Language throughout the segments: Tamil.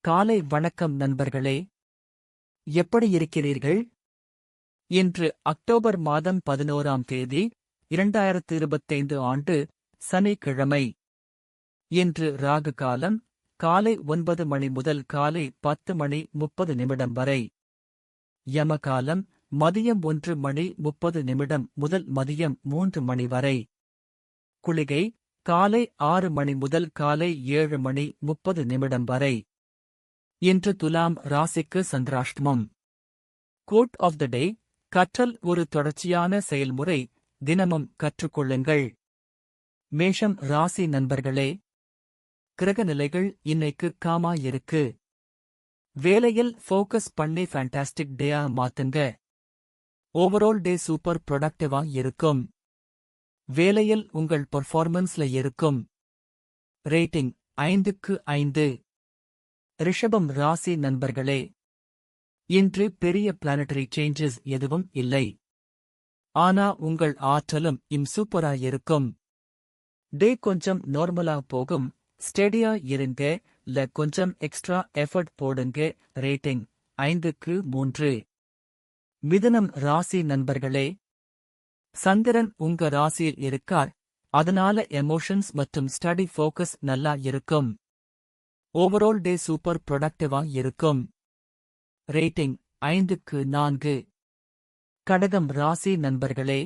காலை வணக்கம் நண்பர்களே. எப்படி இருக்கிறீர்கள்? இன்று அக்டோபர் மாதம் 11ஆம் தேதி 2025 ஆண்டு சனிக்கிழமை. இன்று ராகு காலம் காலை 9 மணி முதல் காலை 10 மணி 30 நிமிடம் வரை. யமகாலம் மதியம் 1 மணி 30 நிமிடம் முதல் மதியம் 3 மணி வரை. குளிகை காலை 6 மணி முதல் காலை 7 மணி 30 நிமிடம் வரை. இன்று துலாம் ராசிக்கு சந்திராஷ்டமம். கோட் ஆஃப் த டே: கற்றல் ஒரு தொடர்ச்சியான செயல்முறை, தினமும் கற்றுக்கொள்ளுங்கள். மேஷம் ராசி நண்பர்களே, கிரக நிலைகள் இன்னைக்கு காமா இருக்கு. வேலையில் ஃபோக்கஸ் பண்ணி ஃபேண்டாஸ்டிக் டேயா மாத்துங்க. ஓவரால் டே சூப்பர் ப்ரொடக்டிவா இருக்கும். வேலையில் உங்கள் பெர்ஃபார்மன்ஸ்ல இருக்கும். ரேட்டிங் 5க்கு 5. ரிஷபம் ராசி நண்பர்களே, இன்று பெரிய பிளானட்டரி சேஞ்சஸ் எதுவும் இல்லை. ஆனா உங்கள் ஆற்றலும் சூப்பரா இருக்கும். டே கொஞ்சம் நார்மலா போகும். ஸ்டெடியா இருங்க, கொஞ்சம் எக்ஸ்ட்ரா எஃபர்ட் போடுங்க. ரேட்டிங் 5க்கு 3. மிதுனம் ராசி நண்பர்களே, சந்திரன் உங்க ராசியில் இருக்கார், அதனால எமோஷன்ஸ் மற்றும் ஸ்டடி ஃபோக்கஸ் நல்லா இருக்கும். ஓவரால் டே சூப்பர் ப்ரொடக்டிவா இருக்கும். ரேட்டிங் 5க்கு 4. கடகம் ராசி நண்பர்களே,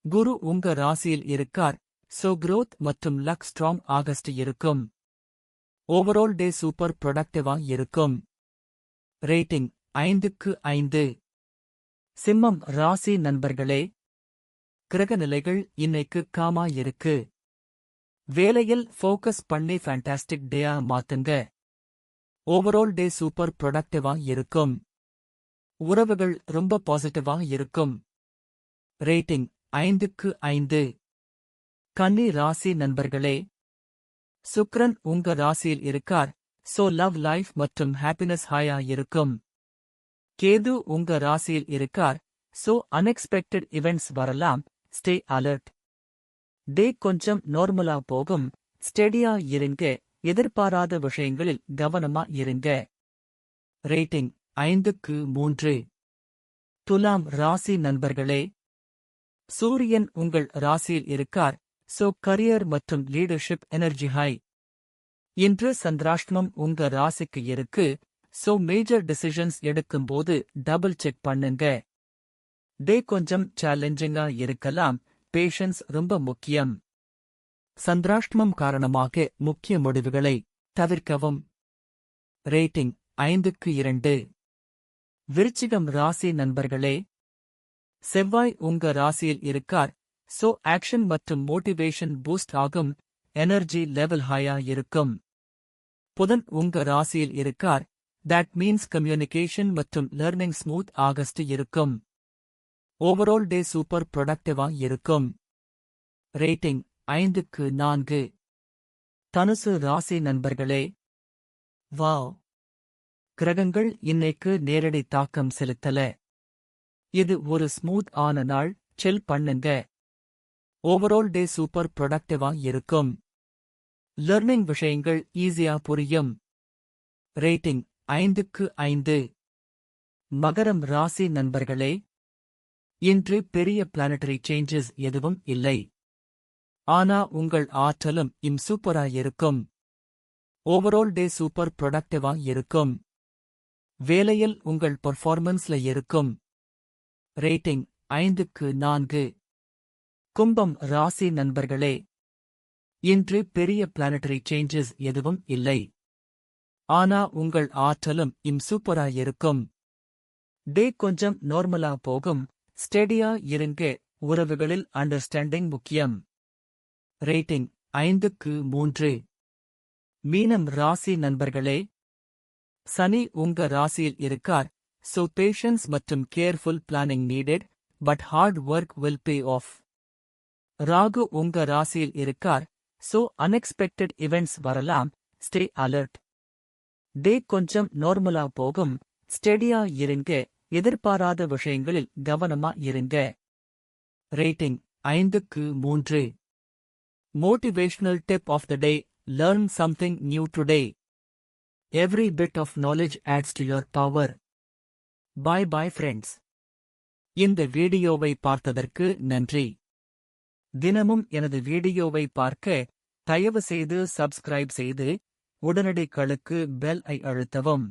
குரு உங்க ராசியில் இருக்கார், சோ growth மற்றும் லக் ஸ்ட்ராங் ஆகஸ்ட் இருக்கும். ஓவரால் டே சூப்பர் ப்ரொடக்டிவா இருக்கும். ரேட்டிங் 5க்கு 5. சிம்மம் ராசி நண்பர்களே, கிரக நிலைகள் இன்னைக்கு காமா இருக்கு. வேலையில் ஃபோக்கஸ் பண்ணி ஃபேண்டாஸ்டிக் டேயா மாத்துங்க. ஓவரால் டே சூப்பர் ப்ரொடக்டிவா இருக்கும். உறவுகள் ரொம்ப பாசிட்டிவா இருக்கும். ரேட்டிங் 5க்கு 5. கன்னி ராசி நண்பர்களே, சுக்கிரன் உங்க ராசியில் இருக்கார், சோ லவ் லைஃப் மற்றும் ஹாப்பினஸ் ஹாயா இருக்கும். கேது உங்க ராசியில் இருக்கார், சோ அன்எக்ஸ்பெக்டட் இவெண்ட்ஸ் வரலாம். Stay alert. டே கொஞ்சம் நார்மலா போகும். ஸ்டெடியா இருங்க, எதிர்பாராத விஷயங்களில் கவனமா இருங்க. ரேட்டிங் 5க்கு 3. துலாம் ராசி நண்பர்களே, சூரியன் உங்கள் ராசியில் இருக்கார், சோ கரியர் மற்றும் லீடர்ஷிப் எனர்ஜி ஹை. இன்று சந்திராஷ்டமம் உங்க ராசிக்கு இருக்கு, சோ மேஜர் டிசிஷன்ஸ் எடுக்கும்போது டபுள் செக் பண்ணுங்க. டே கொஞ்சம் சேலஞ்சிங்கா இருக்கலாம். பேஷன்ஸ் ரொம்ப முக்கியம். சந்திராஷ்டமம் காரணமாக முக்கிய முடிவுகளை தவிர்க்கவும். ரேட்டிங் 5க்கு 2. விருச்சிகம் ராசி நண்பர்களே, செவ்வாய் உங்க ராசியில் இருக்கார், சோ ஆக்ஷன் மற்றும் மோட்டிவேஷன் பூஸ்ட் ஆகும். எனர்ஜி லெவல் ஹையா இருக்கும். புதன் உங்க ராசியில் இருக்கார், தட் மீன்ஸ் கம்யூனிகேஷன் மற்றும் லர்னிங் ஸ்மூத் ஆகஸ்ட் இருக்கும். ஓவரால் டே சூப்பர் ப்ரொடக்டிவா இருக்கும். ரேட்டிங் 5க்கு 4. தனுசு ராசி நண்பர்களே, வாவ், கிரகங்கள் இன்னைக்கு நேரடி தாக்கம் செலுத்தல. இது ஒரு ஸ்மூத் ஆன நாள். செல் பண்ணுங்க. ஓவரால் டே சூப்பர் ப்ரொடக்டிவா இருக்கும். லர்னிங் விஷயங்கள் ஈஸியா புரியும். ரேட்டிங் 5க்கு 5. மகரம் ராசி நண்பர்களே, இன்று பெரிய பிளானட்டரி சேஞ்சஸ் எதுவும் இல்லை. ஆனா உங்கள் ஆற்றலும் சூப்பரா இருக்கும். ஓவரால் டே சூப்பர் ப்ரொடக்டிவா இருக்கும். வேலையில் உங்கள் பெர்ஃபார்மன்ஸ்ல இருக்கும். ரேட்டிங் 5க்கு 4. கும்பம் ராசி நண்பர்களே, இன்று பெரிய பிளானட்டரி சேஞ்சஸ் எதுவும் இல்லை. ஆனா உங்கள் ஆற்றலும் சூப்பரா இருக்கும். டே கொஞ்சம் நார்மலா போகும். ஸ்டெடியா இருங்க, உறவுகளில் அண்டர்ஸ்டாண்டிங் முக்கியம். ரேட்டிங் 5க்கு 3. மீனம் ராசி நண்பர்களே, சனி உங்க ராசியில் இருக்கார், சோ பேஷன்ஸ் மற்றும் careful planning needed, but hard work will pay off. ராகு உங்க ராசியில் இருக்கார், சோ அன்எக்ஸ்பெக்டட் இவெண்ட்ஸ் வரலாம். Stay alert. டே கொஞ்சம் நார்மலா போகும். ஸ்டெடியா இருங்க, எதிர்பாராத விஷயங்களில் கவனமா இருங்க. ரேட்டிங் 5க்கு 3. Motivational tip of the day: learn something new today. Every bit of knowledge adds to your power. Bye bye friends. இந்த வீடியோவை பார்த்ததற்கு நன்றி. தினமும் எனது வீடியோவை பார்க்க தயவு செய்து சப்ஸ்கிரைப் செய்து உடனடிகளுக்கு பெல் ஐ அழுத்தவும்.